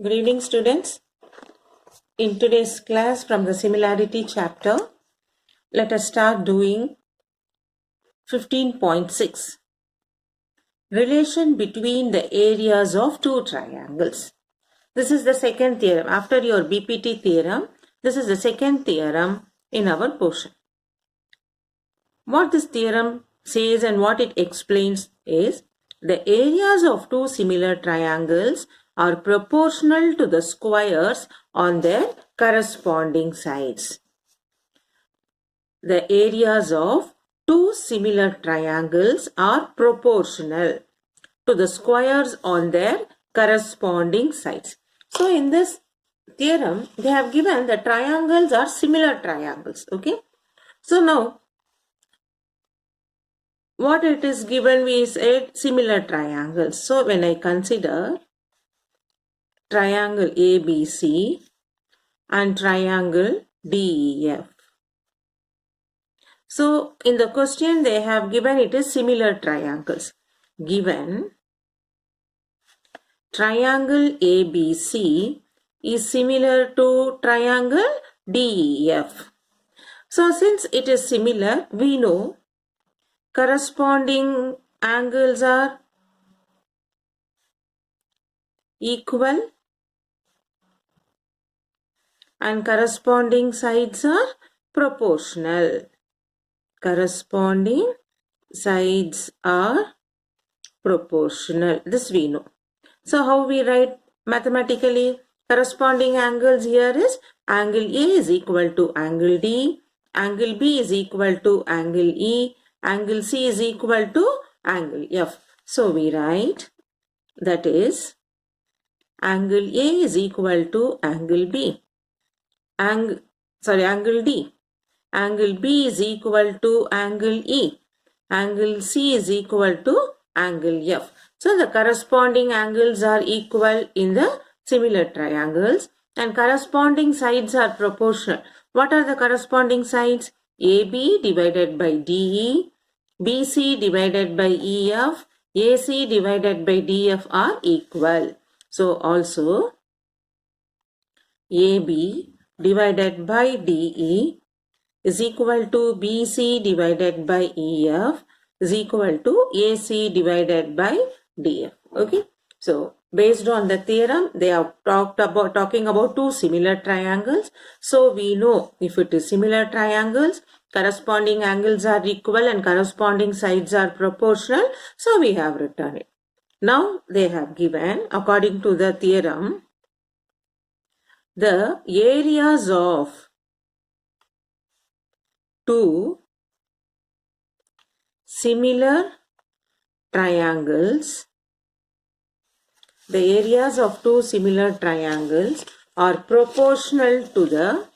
Good evening, students. In today's class from the similarity chapter, let us start doing 15.6. Relation between the areas of two triangles. This is the second theorem. After your BPT theorem, this is the second theorem in our portion. What this theorem says and what it explains is the areas of two similar triangles are proportional to the squares on their corresponding sides. The areas of two similar triangles are proportional to the squares on their corresponding sides. So in this theorem, they have given the triangles are similar triangles. Okay. So now, what it is given, we said similar triangles. So when I consider triangle ABC and triangle DEF. So in the question they have given it is similar triangles. Given triangle ABC is similar to triangle DEF. So since it is similar, we know corresponding angles are equal and corresponding sides are proportional. Corresponding sides are proportional. This we know. So how we write mathematically? Corresponding angles here is angle A is equal to angle D, angle B is equal to angle E, angle C is equal to angle F. So we write that is angle A is equal to angle B. Angle D. Angle B is equal to angle E. Angle C is equal to angle F. So the corresponding angles are equal in the similar triangles and corresponding sides are proportional. What are the corresponding sides? AB divided by DE, BC divided by EF, AC divided by DF are equal. So also AB divided by DE is equal to BC divided by EF is equal to AC divided by DF. Okay. So based on the theorem, they have talking about two similar triangles. So we know if it is similar triangles, corresponding angles are equal and corresponding sides are proportional. So we have written it. Now they have given, according to the theorem, the areas of two similar triangles. The areas of two similar triangles are proportional to the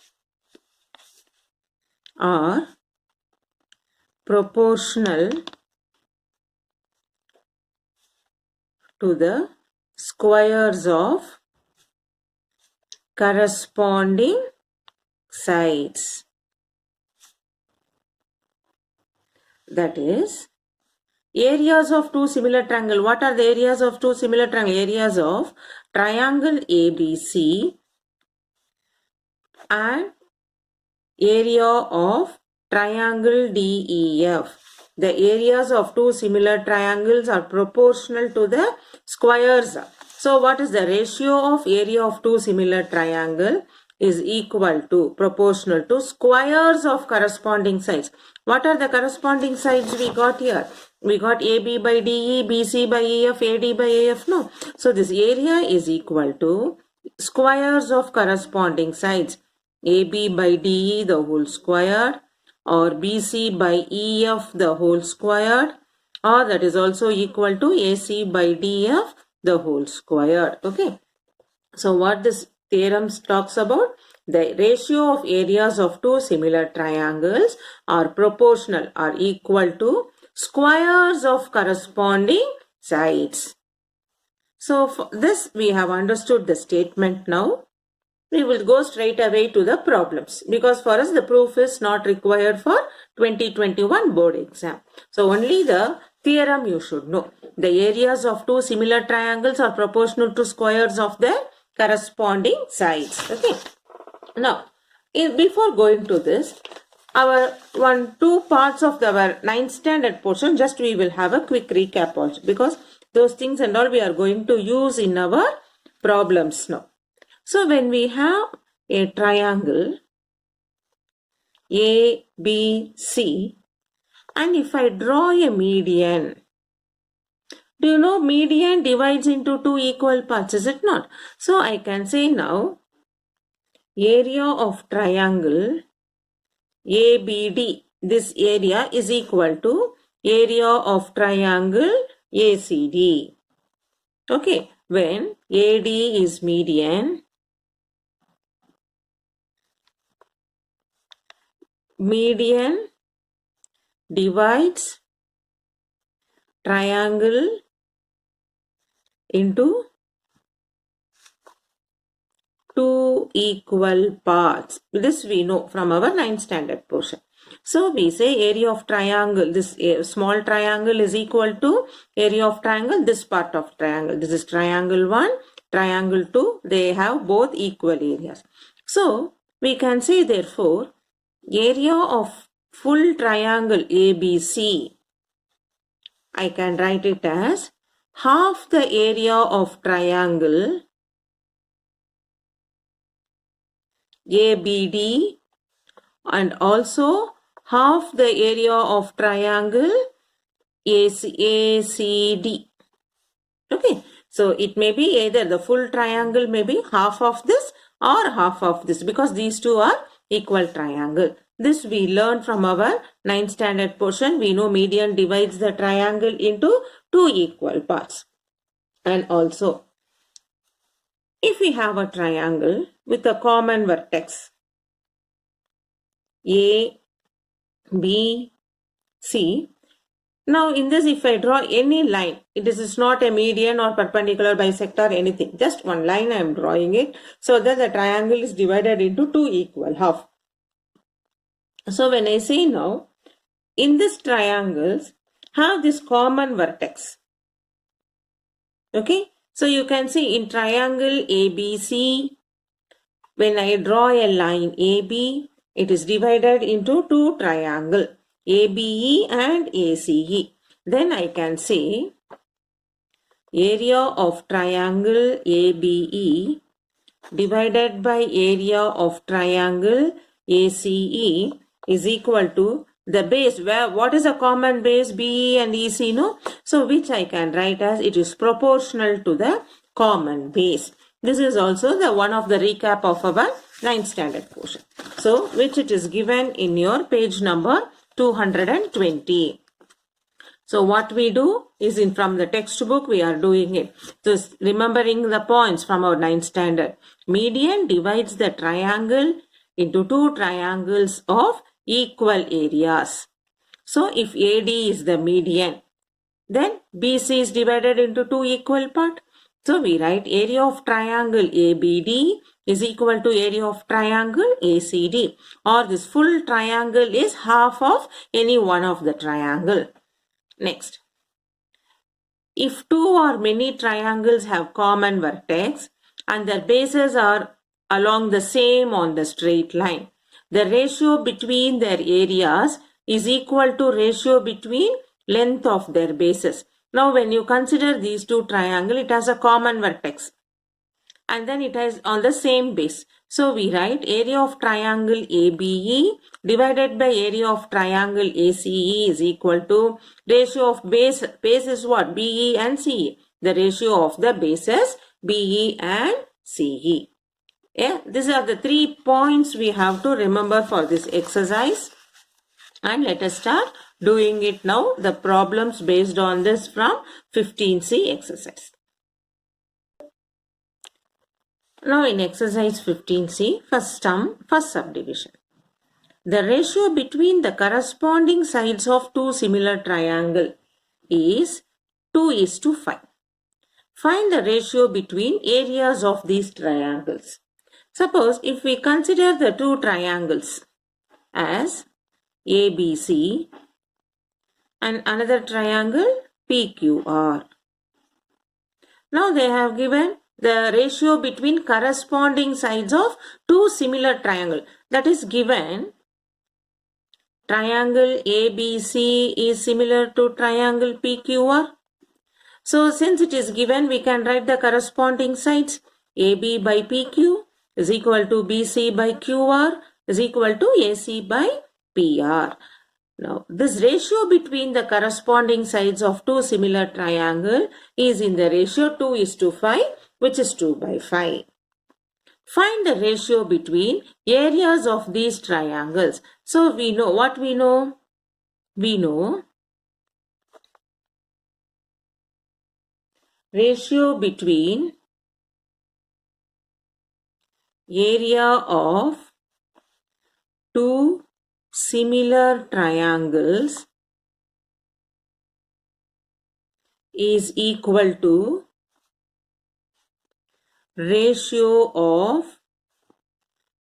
squares of corresponding sides. That is, areas of two similar triangles. What are the areas of two similar triangles? Areas of triangle ABC and area of triangle DEF. The areas of two similar triangles are proportional to the squares. So what is the ratio of area of two similar triangles? Is equal to, proportional to squares of corresponding sides. What are the corresponding sides we got here? We got AB by DE, BC by EF, AD by AF. No. So this area is equal to squares of corresponding sides. AB by DE the whole squared, or BC by EF the whole squared, or that is also equal to AC by DF the whole squared. Okay. So what this theorem talks about? The ratio of areas of two similar triangles are proportional, are equal to squares of corresponding sides. So for this we have understood the statement now. We will go straight away to the problems because for us the proof is not required for 2021 board exam. So only the theorem you should know. The areas of two similar triangles are proportional to squares of their corresponding sides. Okay. Now, before going to this, our two parts of our 9th standard portion, just we will have a quick recap also, because those things and all we are going to use in our problems now. So when we have a triangle ABC, and if I draw a median, do you know median divides into two equal parts, is it not? So I can say now area of triangle ABD, this area is equal to area of triangle ACD. Okay, when AD is median, median divides triangle into two equal parts. This we know from our 9th standard portion. So we say area of triangle, this small triangle is equal to area of triangle, this part of triangle. This is triangle 1, triangle 2. They have both equal areas. So we can say therefore area of full triangle ABC, I can write it as half the area of triangle ABD and also half the area of triangle ACD. Okay, so it may be either the full triangle may be half of this or half of this, because these two are equal triangle. This we learned from our 9th standard portion. We know median divides the triangle into two equal parts. And also, if we have a triangle with a common vertex A, B, C. Now in this, if I draw any line, this is not a median or perpendicular bisector, anything. Just one line I am drawing it, so that the triangle is divided into two equal half. So when I say now, in this triangles have this common vertex. Okay, so you can see in triangle ABC, when I draw a line AB, it is divided into two triangles, ABE and ACE. Then I can say area of triangle ABE divided by area of triangle ACE is equal to the base. What is a common base? BE and EC, no? So which I can write as it is proportional to the common base. This is also the one of the recap of our 9th standard portion. So which it is given in your page number 220. So what we do is from the textbook we are doing it. Just remembering the points from our 9th standard. Median divides the triangle into two triangles of equal areas. So if AD is the median, then BC is divided into two equal parts. So we write area of triangle ABD is equal to area of triangle ACD, or this full triangle is half of any one of the triangle. Next, if two or many triangles have common vertex and their bases are along the same on the straight line, the ratio between their areas is equal to ratio between length of their bases. Now when you consider these two triangles, it has a common vertex and then it is on the same base. So we write area of triangle ABE divided by area of triangle ACE is equal to ratio of base is what? BE and CE. The ratio of the bases BE and CE. Yeah, these are the 3 points we have to remember for this exercise. And let us start doing it now. The problems based on this from 15C exercise. Now in exercise 15C, first sum, first subdivision. The ratio between the corresponding sides of two similar triangles is 2:5. Find the ratio between areas of these triangles. Suppose if we consider the two triangles as ABC and another triangle PQR. Now they have given the ratio between corresponding sides of two similar triangles. That is given triangle ABC is similar to triangle PQR. So since it is given, we can write the corresponding sides. AB by PQ is equal to BC by QR is equal to AC by PR. Now, this ratio between the corresponding sides of two similar triangles is in the ratio 2:5, which is 2 by 5. Find the ratio between areas of these triangles. So, we know what we know. We know ratio between area of two similar triangles is equal to ratio of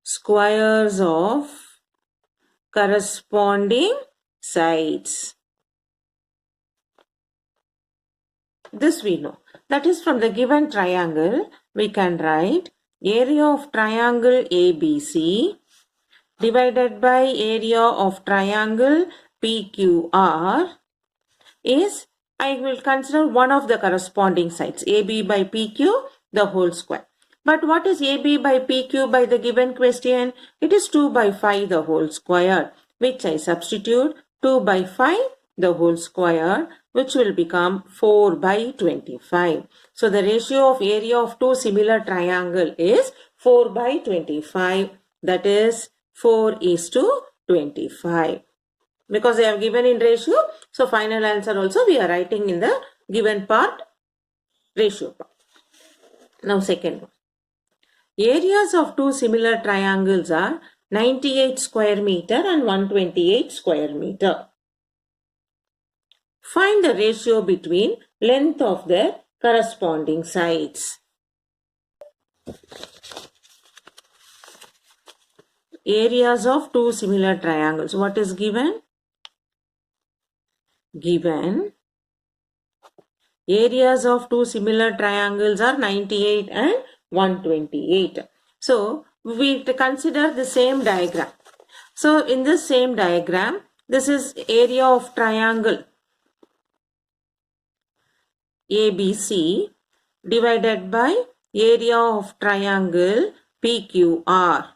squares of corresponding sides. This we know. That is, from the given triangle, we can write area of triangle ABC divided by area of triangle PQR is, I will consider one of the corresponding sides, AB by PQ, the whole square. But what is AB by PQ by the given question? It is 2 by 5 the whole square, which I substitute 2 by 5 the whole square, which will become 4 by 25. So the ratio of area of two similar triangle is 4 by 25. That is 4:25. Because they have given in ratio, so final answer also we are writing in the given part, ratio part. Now second one. Areas of two similar triangles are 98 square meter and 128 square meter. Find the ratio between length of their corresponding sides. Areas of two similar triangles. What is given? Given areas of two similar triangles are 98 and 128. So, we consider the same diagram. So, in this same diagram, this is area of triangle ABC divided by area of triangle PQR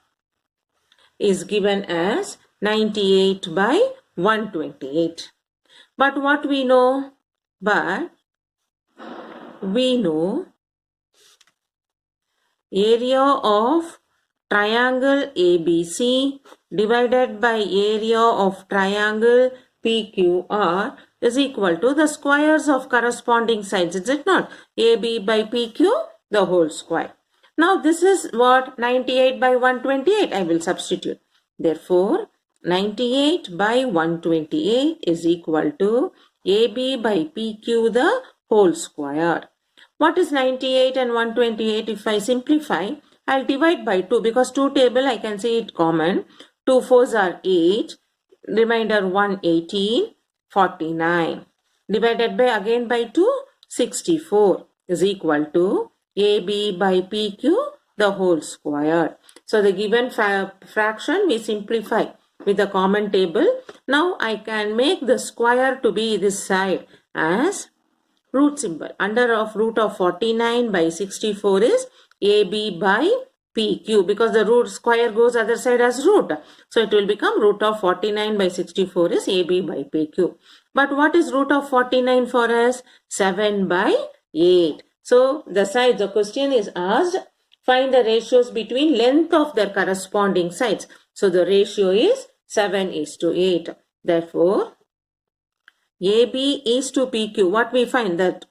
is given as 98 by 128. But what we know? But we know area of triangle ABC divided by area of triangle PQR is equal to the squares of corresponding sides, is it not? AB by PQ, the whole square. Now this is what? 98 by 128, I will substitute. Therefore, 98 by 128 is equal to AB by PQ, the whole square. What is 98 and 128? If I simplify, I'll divide by 2 because 2 table I can see it common. 2 4s are 8, remainder 1 18, 49. Divided by again by 2, 64 is equal to AB by PQ, the whole square. So the given fraction we simplify with the common table. Now I can make the square to be this side as root symbol. Under of root of 49 by 64 is AB by PQ, because the root square goes other side as root. So it will become root of 49 by 64 is AB by PQ. But what is root of 49 for us? 7 by 8. So the sides, the question is asked, find the ratios between length of their corresponding sides. So the ratio is 7:8. Therefore, AB is to PQ. What we find, that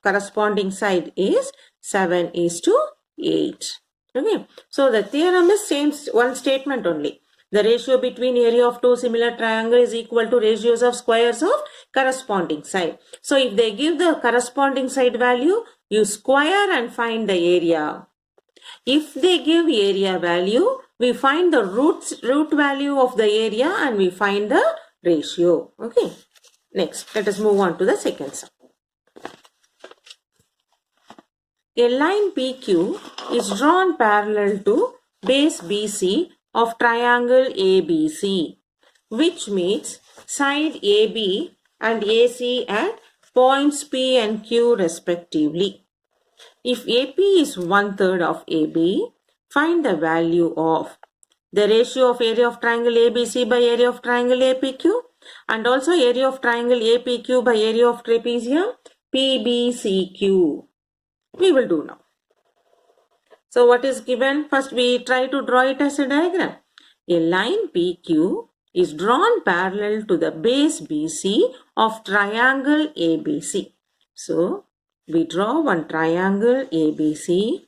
corresponding side is 7:8. Okay. So the theorem is same one statement only. The ratio between area of two similar triangles is equal to ratios of squares of corresponding side. So if they give the corresponding side value, you square and find the area. If they give area value, we find the root value of the area and we find the ratio. Okay. Next, let us move on to the second sum. A line PQ is drawn parallel to base BC of triangle ABC, which meets side AB and AC at points P and Q respectively. If AP is 1/3 of AB, find the value of the ratio of area of triangle ABC by area of triangle APQ and also area of triangle APQ by area of trapezium PBCQ. We will do now. So what is given? First we try to draw it as a diagram. A line PQ is drawn parallel to the base BC of triangle ABC. So we draw one triangle ABC.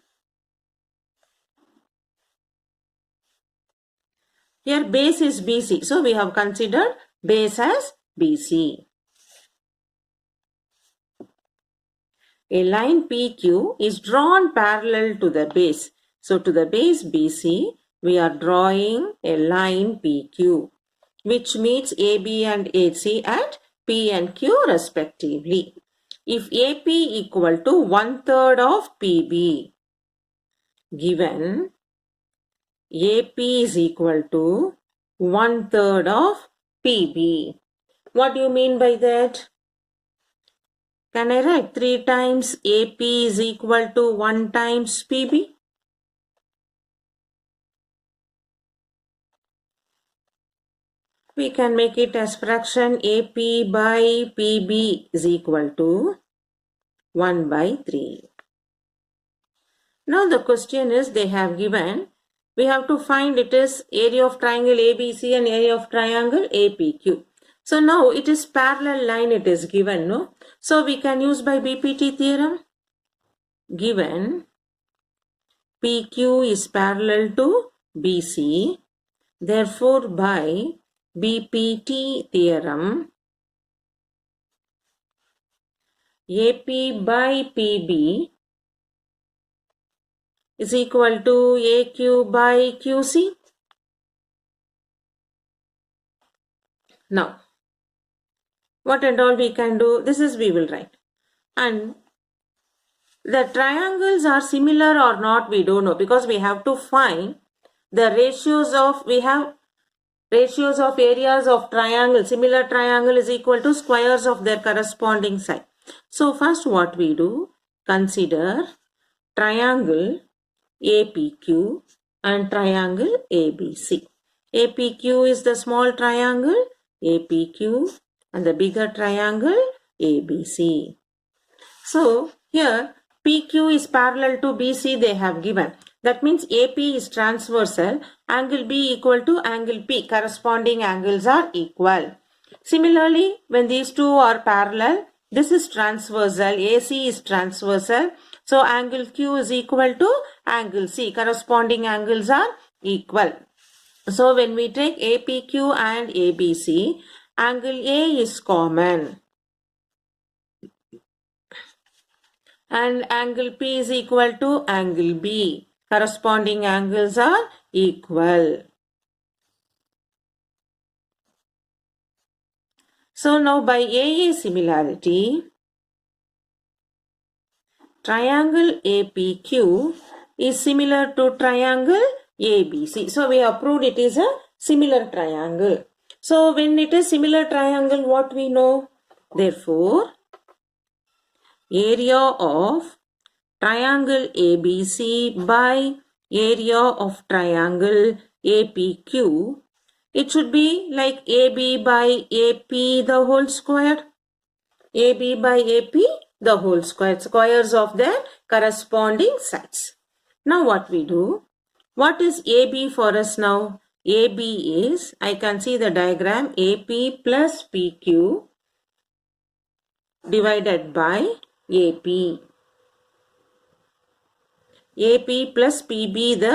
Here base is BC. So we have considered base as BC. A line PQ is drawn parallel to the base. So to the base BC, we are drawing a line PQ, which meets AB and AC at P and Q respectively. If AP equal to 1/3 of PB, given AP is equal to 1/3 of PB. What do you mean by that? Can I write 3 times AP is equal to 1 times PB? We can make it as fraction AP by PB is equal to 1 by 3. Now the question is they have given, we have to find it is area of triangle ABC and area of triangle APQ. So now it is parallel line it is given, no? So we can use by BPT theorem. Given PQ is parallel to BC, therefore by BPT theorem, AP by PB is equal to AQ by QC. Now, what and all we can do, this is we will write. And the triangles are similar or not, we don't know, because we have to find the ratios of, we have ratios of areas of triangle. Similar triangle is equal to squares of their corresponding side. So first what we do, consider triangle APQ and triangle ABC. APQ is the small triangle APQ and the bigger triangle ABC. So here PQ is parallel to BC they have given. That means AP is transversal, angle B equal to angle P. Corresponding angles are equal. Similarly, when these two are parallel, this is transversal, AC is transversal. So angle Q is equal to angle C. Corresponding angles are equal. So when we take APQ and ABC, angle A is common. And angle P is equal to angle B. Corresponding angles are equal. So now by AA similarity, triangle APQ is similar to triangle ABC. So we have proved it is a similar triangle. So when it is similar triangle, what we know? Therefore, area of triangle ABC by area of triangle APQ, it should be like AB by AP the whole square. AB by AP the whole square. Squares of their corresponding sides. Now what we do? What is AB for us now? AB is, I can see the diagram, AP plus PQ divided by AP. AP plus PB,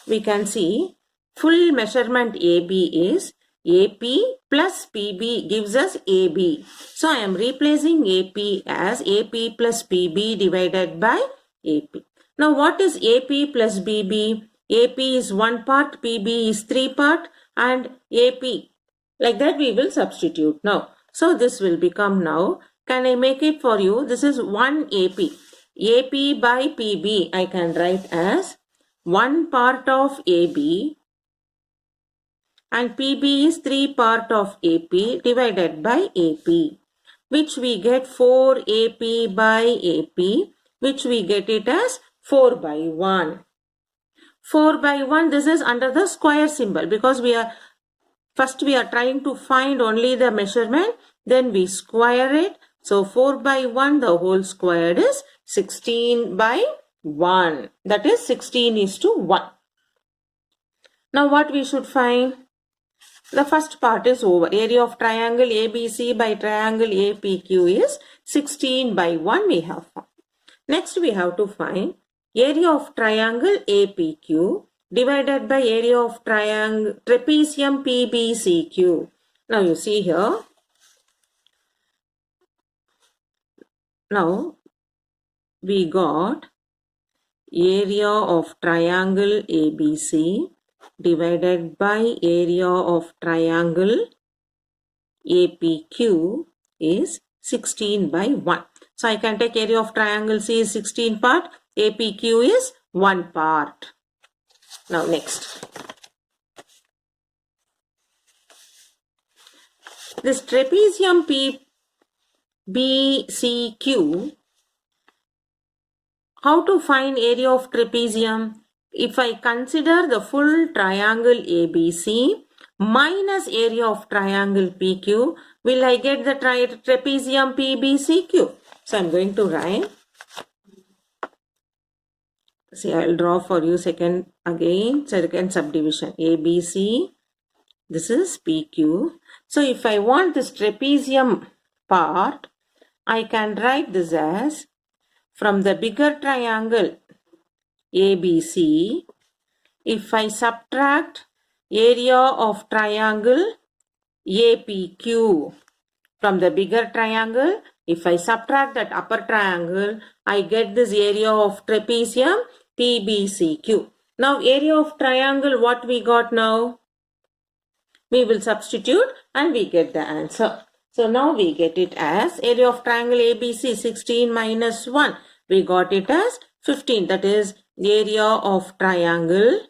we can see full measurement AB is AP plus PB gives us AB. So I am replacing AP as AP plus PB divided by AP. Now what is AP plus BB? AP is 1 part, PB is 3 part and AP. Like that we will substitute now. So this will become now, can I make it for you? This is 1 AP. AP by PB I can write as 1 part of AB and PB is 3 part of AP divided by AP, which we get 4 AP by AP, which we get it as 4 by 1. 4 by 1, this is under the square symbol because we are trying to find only the measurement, then we square it. So 4 by 1, the whole squared is 16 by 1. That is 16:1. Now what we should find? The first part is over. Area of triangle ABC by triangle APQ is 16 by 1 we have found. Next we have to find area of triangle APQ divided by area of triangle trapezium PBCQ. Now you see here. Now we got area of triangle ABC divided by area of triangle APQ is 16 by 1. So I can take area of triangle C is 16 part, APQ is 1 part. Now next. This trapezium PBCQ, how to find area of trapezium? If I consider the full triangle ABC minus area of triangle PQ, will I get the trapezium PBCQ? So I am going to write. See, I will draw for you second subdivision. ABC, this is PQ. So if I want this trapezium part, I can write this as from the bigger triangle ABC, if I subtract area of triangle APQ from the bigger triangle, if I subtract that upper triangle, I get this area of trapezium PBCQ. Now area of triangle, what we got now? We will substitute and we get the answer. So now we get it as area of triangle ABC 16 minus 1. We got it as 15. That is area of triangle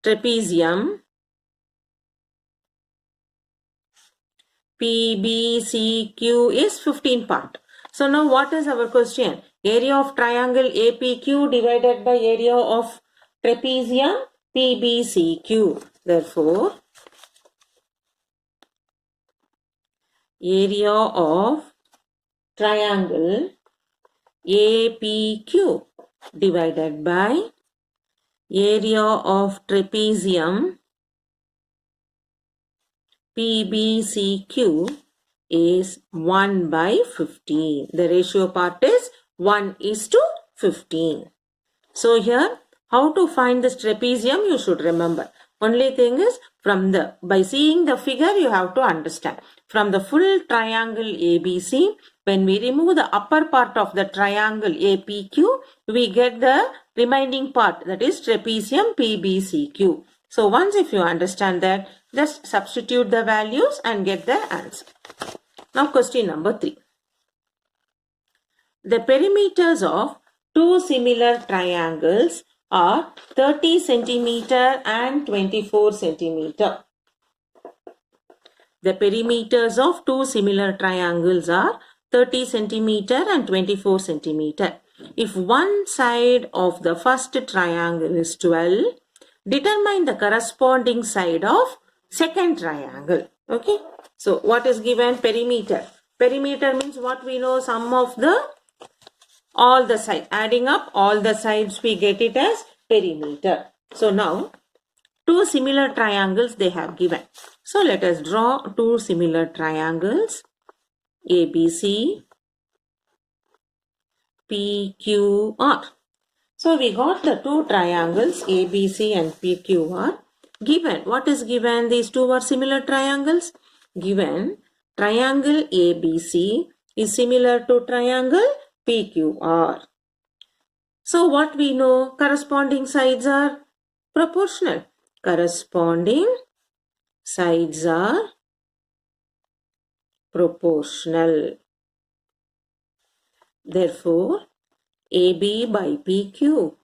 trapezium PBCQ is 15 part. So now what is our question? Area of triangle APQ divided by area of trapezium PBCQ. Therefore, area of triangle APQ divided by area of trapezium PBCQ is 1 by 15. The ratio part is 1:15. So here, how to find this trapezium you should remember. Only thing is, by seeing the figure you have to understand. From the full triangle ABC, when we remove the upper part of the triangle APQ, we get the remaining part, that is trapezium PBCQ. So once if you understand that, just substitute the values and get the answer. Now question number 3. The perimeters of two similar triangles are 30 centimeter and 24 centimeter. The perimeters of two similar triangles are 30 centimeter and 24 centimeter. If one side of the first triangle is 12, determine the corresponding side of second triangle. Okay. So what is given? Perimeter. Perimeter means what we know, sum of all the sides. Adding up all the sides, we get it as perimeter. So now two similar triangles they have given. So let us draw two similar triangles ABC, PQR. So we got the two triangles ABC and PQR given. What is given? These two are similar triangles. Given triangle ABC is similar to triangle PQR. So what we know? Corresponding sides are proportional. Corresponding sides are proportional. Therefore, AB by PQ,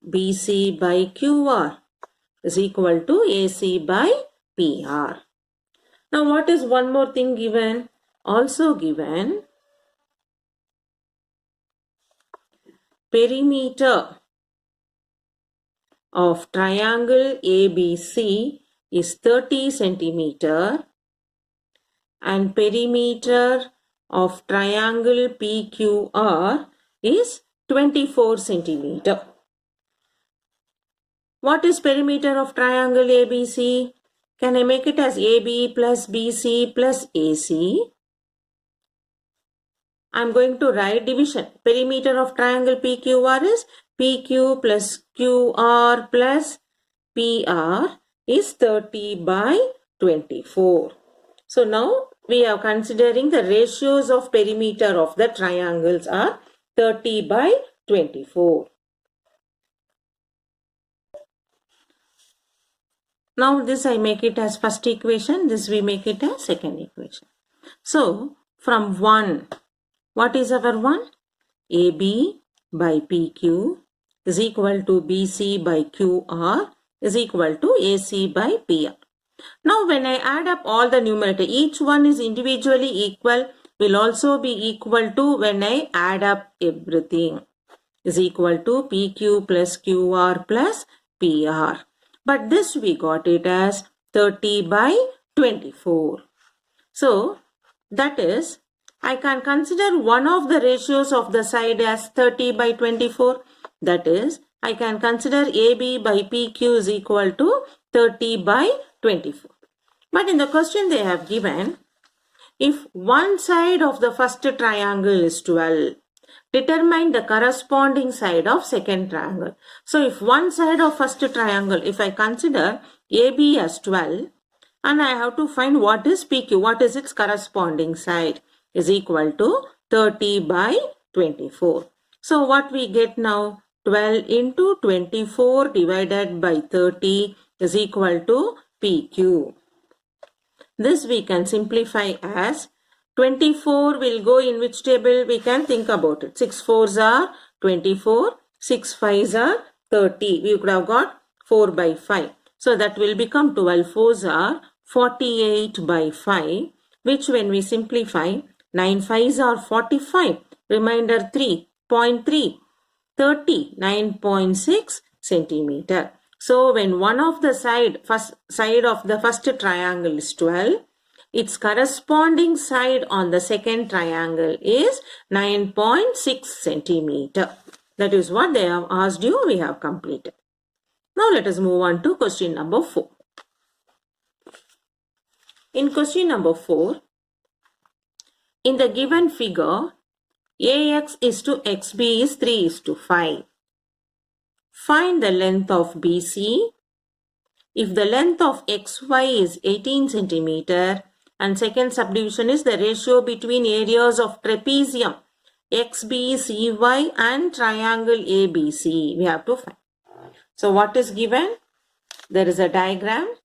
BC by QR is equal to AC by PR. Now what is one more thing given? Also given perimeter of triangle ABC is 30 centimeter and perimeter of triangle PQR is 24 centimeter. What is perimeter of triangle ABC? Can I make it as AB plus BC plus AC? I am going to write division. Perimeter of triangle PQR is PQ plus QR plus PR is 30 by 24. So now we are considering the ratios of perimeter of the triangles are 30 by 24. Now this I make it as first equation, this we make it as second equation. So from 1, what is our 1? AB by PQ is equal to BC by QR is equal to AC by PR. Now when I add up all the numerator, each one is individually equal, will also be equal to when I add up everything is equal to PQ plus QR plus PR. But this we got it as 30 by 24. So that is, I can consider one of the ratios of the side as 30 by 24. That is, I can consider AB by PQ is equal to 30 by 24. But in the question they have given, if one side of the first triangle is 12, determine the corresponding side of second triangle. So if one side of first triangle, if I consider AB as 12 and I have to find what is PQ, what is its corresponding side, is equal to 30 by 24. So what we get now? 12 into 24 divided by 30 is equal to PQ. This we can simplify as 24 will go in which table? We can think about it. 6 4s are 24, 6 5s are 30. We could have got 4 by 5. So that will become 12 4s are 48 by 5, which when we simplify, 9 5s are 45, remainder 3.3, 30, 9.6 centimeter. So when one of the first side of the first triangle is 12, its corresponding side on the second triangle is 9.6 centimeter. That is what they have asked you, we have completed. Now let us move on to question number 4. In question number 4, in the given figure, AX is to XB is 3 is to 5. Find the length of BC. If the length of XY is 18 centimeter and second subdivision is the ratio between areas of trapezium XBCY and triangle ABC, we have to find. So what is given? There is a diagram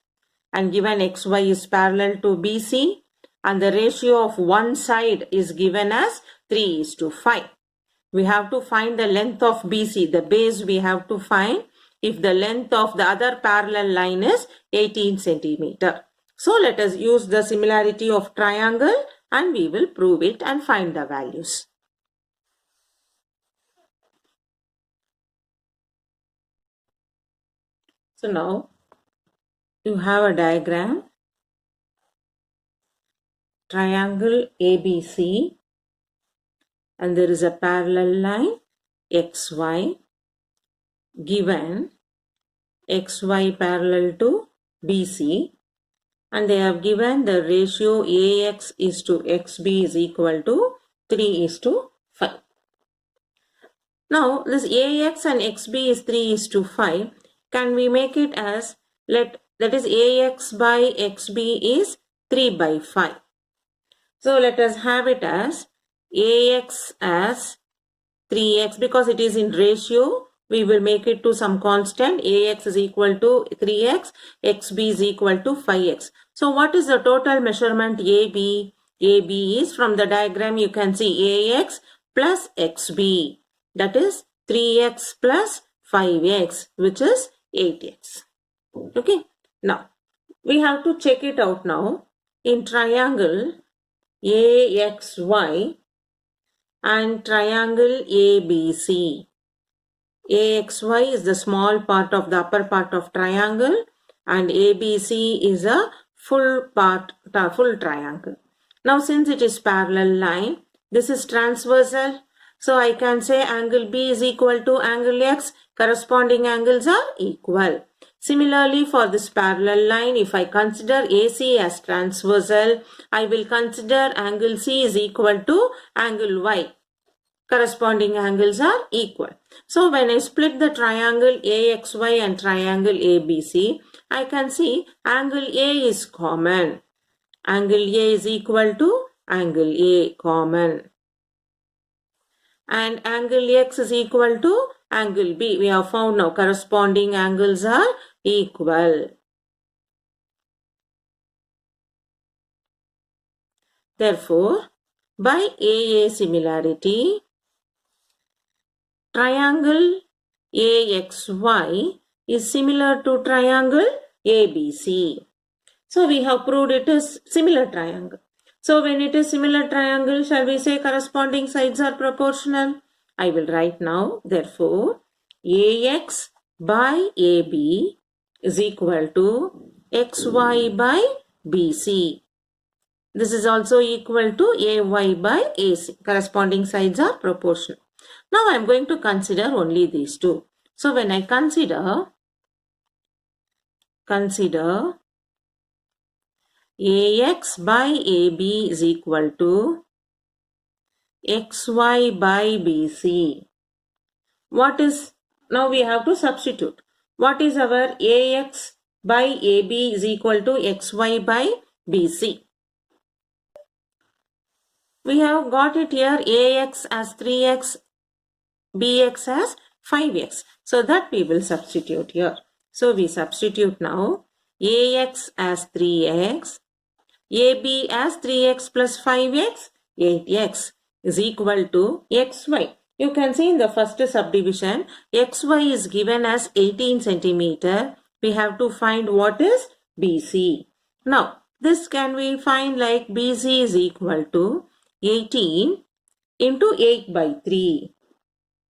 and given XY is parallel to BC and the ratio of one side is given as 3 is to 5. We have to find the length of BC, the base we have to find if the length of the other parallel line is 18 centimeter. So let us use the similarity of triangle and we will prove it and find the values. So now you have a diagram, triangle ABC, and there is a parallel line XY, given XY parallel to BC, and they have given the ratio AX is to XB is equal to 3 is to 5. Now this AX and XB is 3 is to 5. Can we make it as, that is AX by XB is 3 by 5. So let us have it as AX as 3x, because it is in ratio, we will make it to some constant. AX is equal to 3x, XB is equal to 5x. So what is the total measurement AB? AB is, from the diagram you can see AX plus XB. that is 3x plus 5x, which is 8x. Okay, now we have to check it out now. In triangle AXY and triangle ABC, AXY is the small part of the upper part of triangle and ABC is a full triangle. Now since it is parallel line, this is transversal. So I can say angle B is equal to angle X, corresponding angles are equal. Similarly, for this parallel line, if I consider AC as transversal, I will consider angle C is equal to angle Y. Corresponding angles are equal. So when I split the triangle AXY and triangle ABC, I can see angle A is common. Angle A is equal to angle A common. And angle X is equal to angle B. We have found now corresponding angles are equal. Therefore, by AA similarity, triangle AXY is similar to triangle ABC. So we have proved it is similar triangle. So when it is similar triangle, shall we say corresponding sides are proportional? I will write now. Therefore, AX by AB is equal to XY by BC. This is also equal to AY by AC. Corresponding sides are proportional. Now I am going to consider only these two. So when I consider AX by AB is equal to XY by BC. What is, now we have to substitute. What is our AX by AB is equal to XY by BC? We have got it here, AX as 3x, BX as 5x. So that we will substitute here. So we substitute now AX as 3x, AB as 3x plus 5x, 8x is equal to XY. You can see in the first subdivision, XY is given as 18 centimeter. We have to find what is BC. Now, this can we find like BC is equal to 18 into 8 by 3.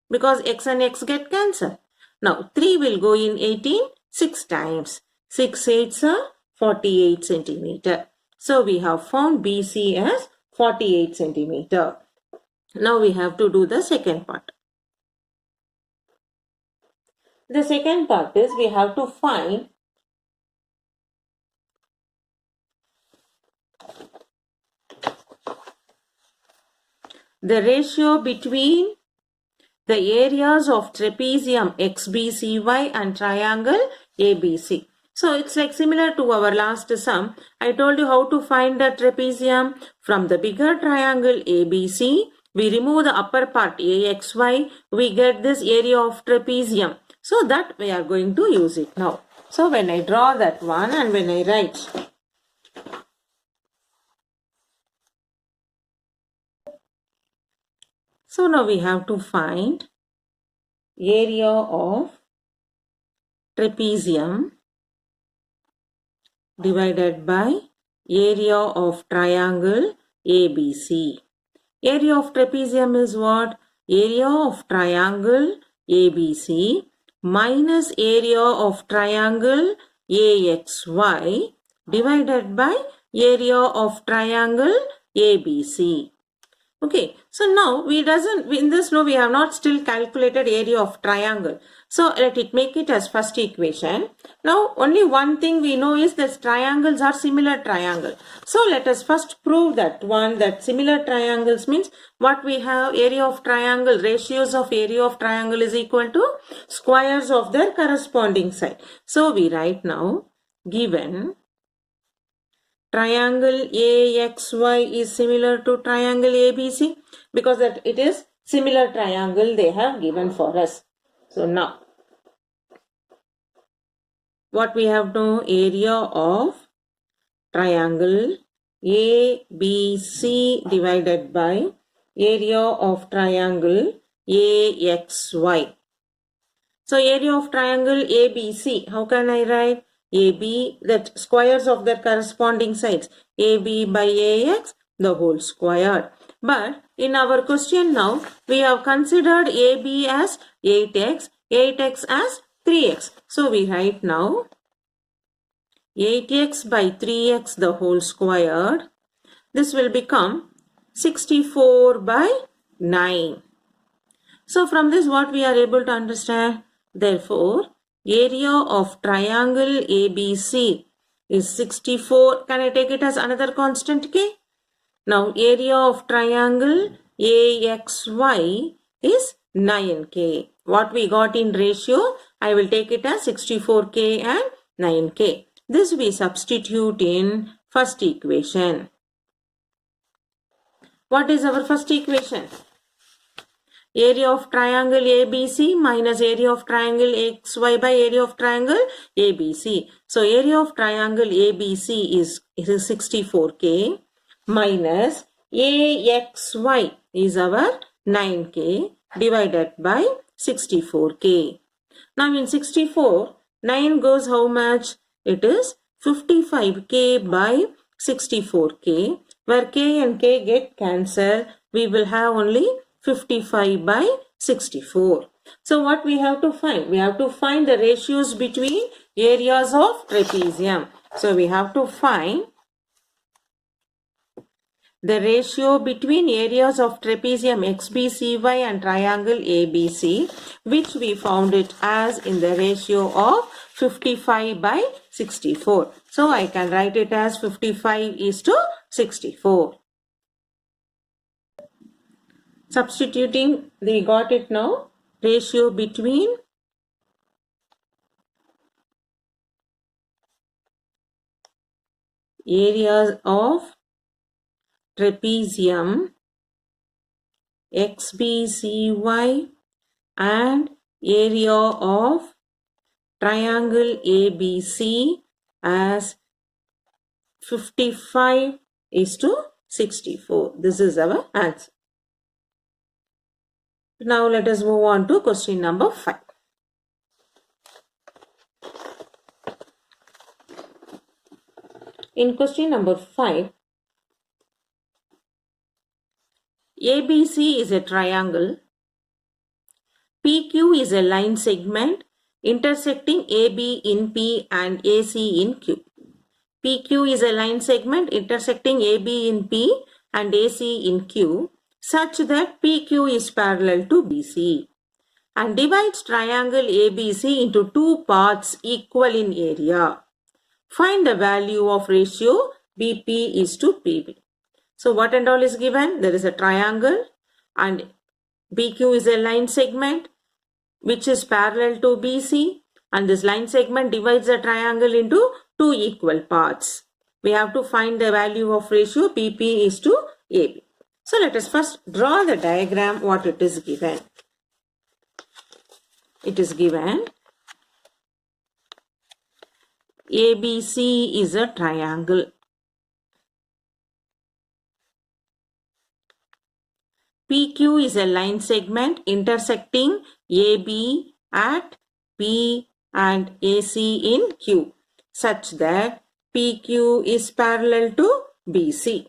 Because x and x get cancelled. Now 3 will go in 18 6 times. 6 8s are 48 centimeter. So we have found BC as 48 centimeter. Now we have to do the second part. The second part is we have to find the ratio between the areas of trapezium XBCY and triangle ABC. So it's like similar to our last sum. I told you how to find the trapezium. From the bigger triangle ABC, we remove the upper part AXY. We get this area of trapezium. So that we are going to use it now. So when I draw that one and when I write so now we have to find area of trapezium divided by area of triangle ABC. Area of trapezium is what? Area of triangle ABC minus area of triangle AXY divided by area of triangle ABC. Okay, so now we have not still calculated area of triangle. So let it make it as first equation. Now only one thing we know is that triangles are similar triangle. So let us first prove that one, that similar triangles means what we have, area of triangle, ratios of area of triangle is equal to squares of their corresponding side. So we write now, given triangle AXY is similar to triangle ABC, because that it is similar triangle they have given for us. So now what we have to, area of triangle ABC divided by area of triangle AXY. So area of triangle ABC, how can I write? AB, that squares of their corresponding sides. AB by AX, the whole square. But in our question now, we have considered AB as 8x, 8x as 3x. So we write now 8x by 3x the whole squared. This will become 64 by 9. So from this what we are able to understand? Therefore, area of triangle ABC is 64. Can I take it as another constant k? Now area of triangle AXY is 9k. What we got in ratio, I will take it as 64k and 9k. This we substitute in first equation. What is our first equation? Area of triangle ABC minus area of triangle XY by area of triangle ABC. So area of triangle ABC is 64k minus AXY is our 9k divided by 64k. Now in 64, 9 goes how much? It is 55k by 64k, where k and k get cancelled. We will have only 55 by 64. So what we have to find? We have to find the ratios between areas of trapezium. So we have to find the ratio between areas of trapezium XBCY and triangle ABC, which we found it as in the ratio of 55 by 64. So I can write it as 55 is to 64. Substituting, we got it now. Ratio between areas of trapezium XBCY and area of triangle ABC as 55 is to 64. This is our answer. Now let us move on to question number 5. In question number 5, ABC is a triangle. PQ is a line segment intersecting AB in P and AC in Q. PQ is a line segment intersecting AB in P and AC in Q, such that PQ is parallel to BC and divides triangle ABC into two parts equal in area. Find the value of ratio BP is to PB. So what and all is given? There is a triangle and BQ is a line segment which is parallel to BC, and this line segment divides the triangle into two equal parts. We have to find the value of ratio BP is to AB. So let us first draw the diagram what it is given. It is given ABC is a triangle. PQ is a line segment intersecting AB at P and AC in Q, such that PQ is parallel to BC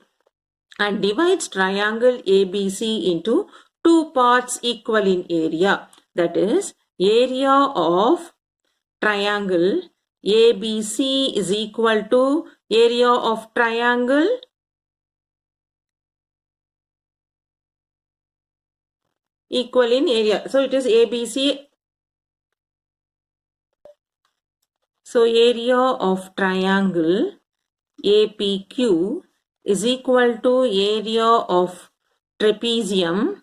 and divides triangle ABC into two parts equal in area. That is, area of triangle ABC is equal to area of triangle equal in area. So it is ABC. So area of triangle APQ is equal to area of trapezium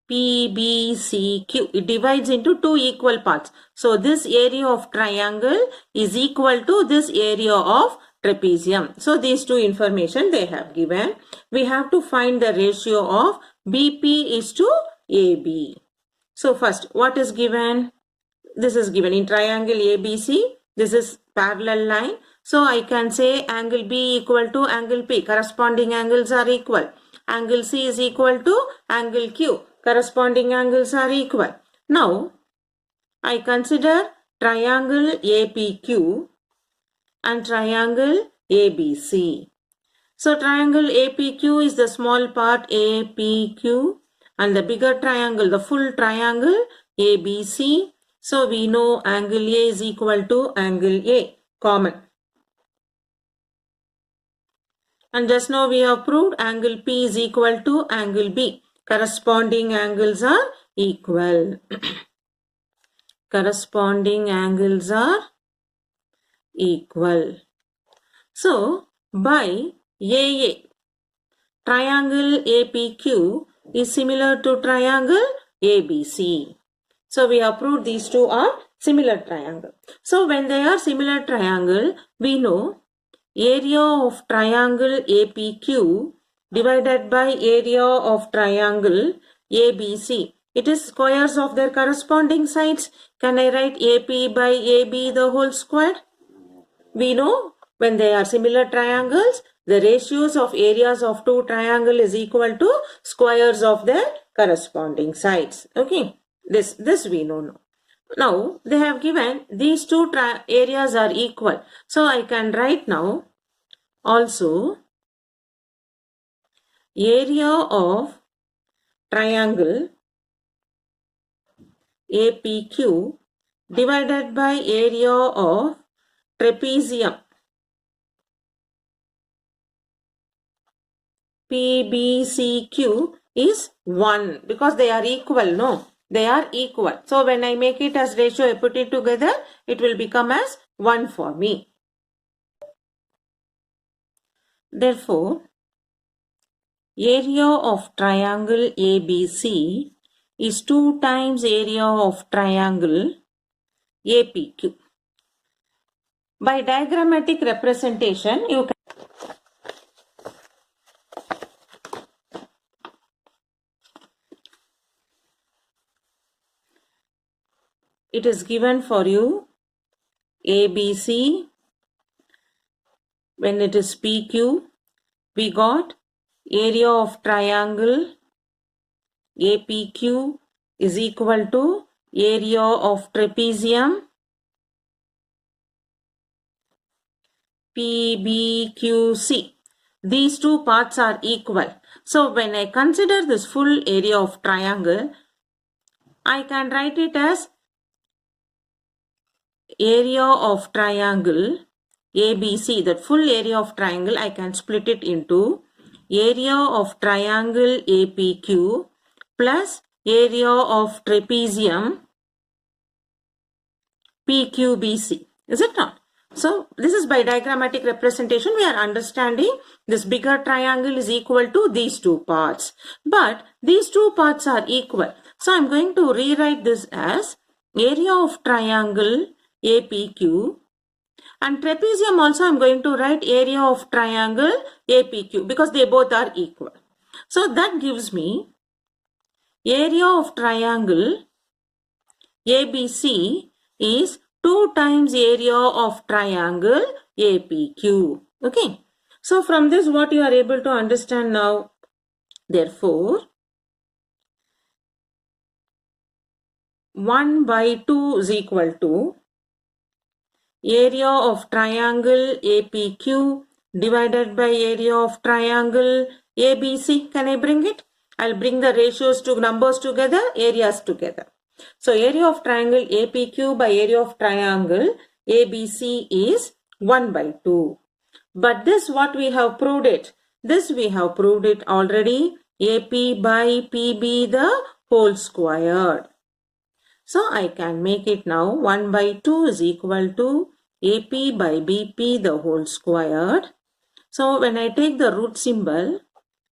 PBCQ. It divides into two equal parts. So this area of triangle is equal to this area of trapezium. So these two information they have given. We have to find the ratio of BP is to AB. So first, what is given? This is given in triangle ABC. This is parallel line. So I can say angle B equal to angle P. Corresponding angles are equal. Angle C is equal to angle Q. Corresponding angles are equal. Now, I consider triangle APQ and triangle ABC. So triangle APQ is the small part APQ and the bigger triangle, the full triangle ABC. So we know angle A is equal to angle A, common. And just now we have proved angle P is equal to angle B. Corresponding angles are equal. Corresponding angles are equal. So, by AA, triangle APQ is similar to triangle ABC. So, we have proved these two are similar triangle. So, when they are similar triangle, we know area of triangle APQ divided by area of triangle ABC. It is squares of their corresponding sides. Can I write AP by AB the whole square? We know when they are similar triangles, the ratios of areas of two triangles is equal to squares of their corresponding sides. Okay, this we know now. Now, they have given these two areas are equal. So, I can write now also area of triangle APQ divided by area of trapezium PBCQ is 1 because they are equal, no? They are equal. So, when I make it as ratio, I put it together, it will become as 1 for me. Therefore, area of triangle ABC is 2 times area of triangle APQ. By diagrammatic representation, you can it is given for you ABC. When it is PQ, we got area of triangle APQ is equal to area of trapezium PBQC. These two parts are equal. So when I consider this full area of triangle, I can write it as area of triangle ABC. That full area of triangle, I can split it into area of triangle APQ plus area of trapezium PQBC. Is it not? So, this is by diagrammatic representation. We are understanding this bigger triangle is equal to these two parts. But these two parts are equal. So, I am going to rewrite this as area of triangle APQ. And trapezium also I am going to write area of triangle APQ because they both are equal. So, that gives me area of triangle ABC is 2 times area of triangle APQ. Okay. So, from this what you are able to understand now. Therefore, 1 by 2 is equal to area of triangle APQ divided by area of triangle ABC. Can I bring it? I'll bring the ratios to numbers together, areas together. So, area of triangle APQ by area of triangle ABC is 1 by 2. But this what we have proved it? This we have proved it already. AP by PB the whole squared. So, I can make it now 1 by 2 is equal to AP by BP the whole squared. So, when I take the root symbol,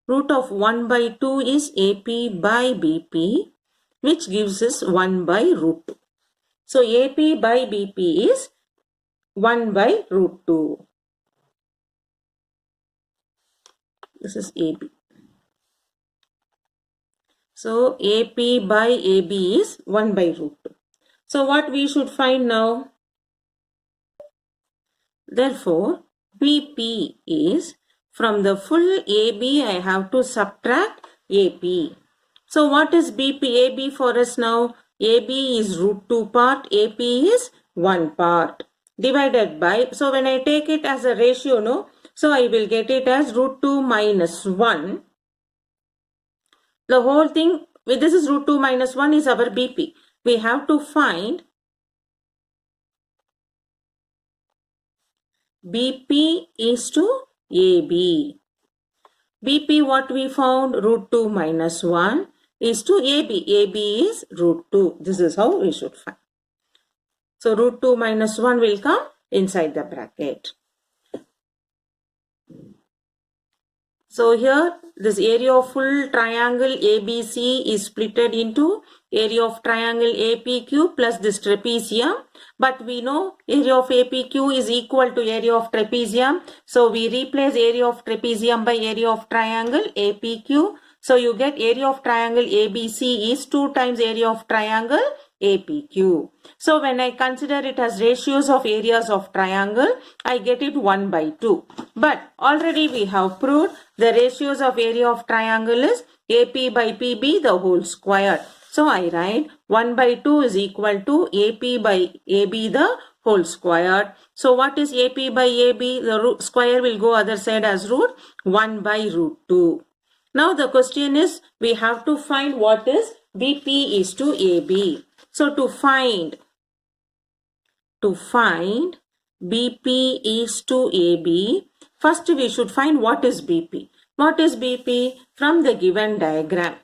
root of 1 by 2 is AP by BP, which gives us 1 by root 2. So, AP by BP is 1 by root 2. This is AB. So, AP by AB is 1 by root 2. So, what we should find now? Therefore, BP is from the full AB I have to subtract AP. So what is BP, AB for us now? AB is root 2 part, AP is 1 part. Divided by, so when I take it as a ratio, no? So I will get it as root 2 minus 1. The whole thing, this is root 2 minus 1 is our BP. We have to find BP is to AB. BP what we found? Root 2 minus 1 is to AB. AB is root 2. This is how we should find. So root 2 minus 1 will come inside the bracket. So here this area of full triangle ABC is splitted into area of triangle APQ plus this trapezium. But we know area of APQ is equal to area of trapezium. So we replace area of trapezium by area of triangle APQ. So you get area of triangle ABC is 2 times area of triangle APQ. So when I consider it as ratios of areas of triangle, I get it 1 by 2. But already we have proved the ratios of area of triangle is AP by PB the whole square. So I write 1 by 2 is equal to AP by AB the whole square. So what is AP by AB? The root square will go other side as root 1 by root 2. Now the question is we have to find what is BP is to AB. So to find BP is to AB, first we should find what is BP. What is BP? From the given diagram.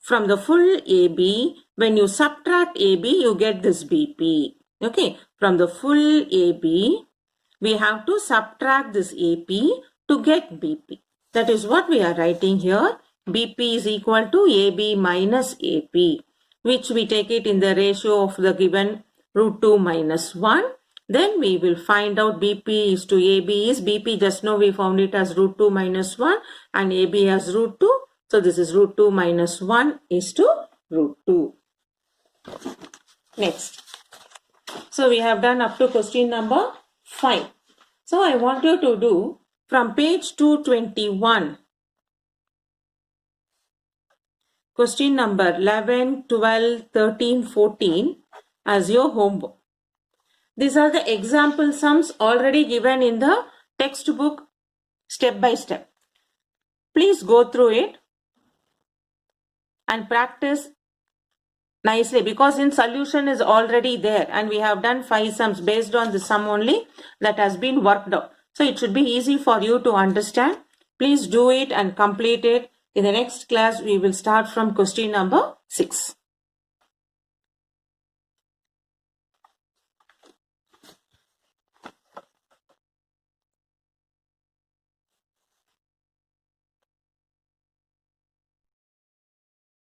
From the full AB, when you subtract AB, you get this BP. Okay, from the full AB, we have to subtract this AP to get BP. That is what we are writing here. BP is equal to AB minus AP, which we take it in the ratio of the given root 2 minus 1. Then we will find out BP is to AB is, BP just now we found it as root 2 minus 1 and AB as root 2. So this is root 2 minus 1 is to root 2. Next. So we have done up to question number 5. So I want you to do from page 221. Question number 11, 12, 13, 14 as your homework. These are the example sums already given in the textbook step by step. Please go through it and practice nicely because in solution is already there and we have done 5 sums based on the sum only that has been worked out. So it should be easy for you to understand. Please do it and complete it. In the next class, we will start from question number 6.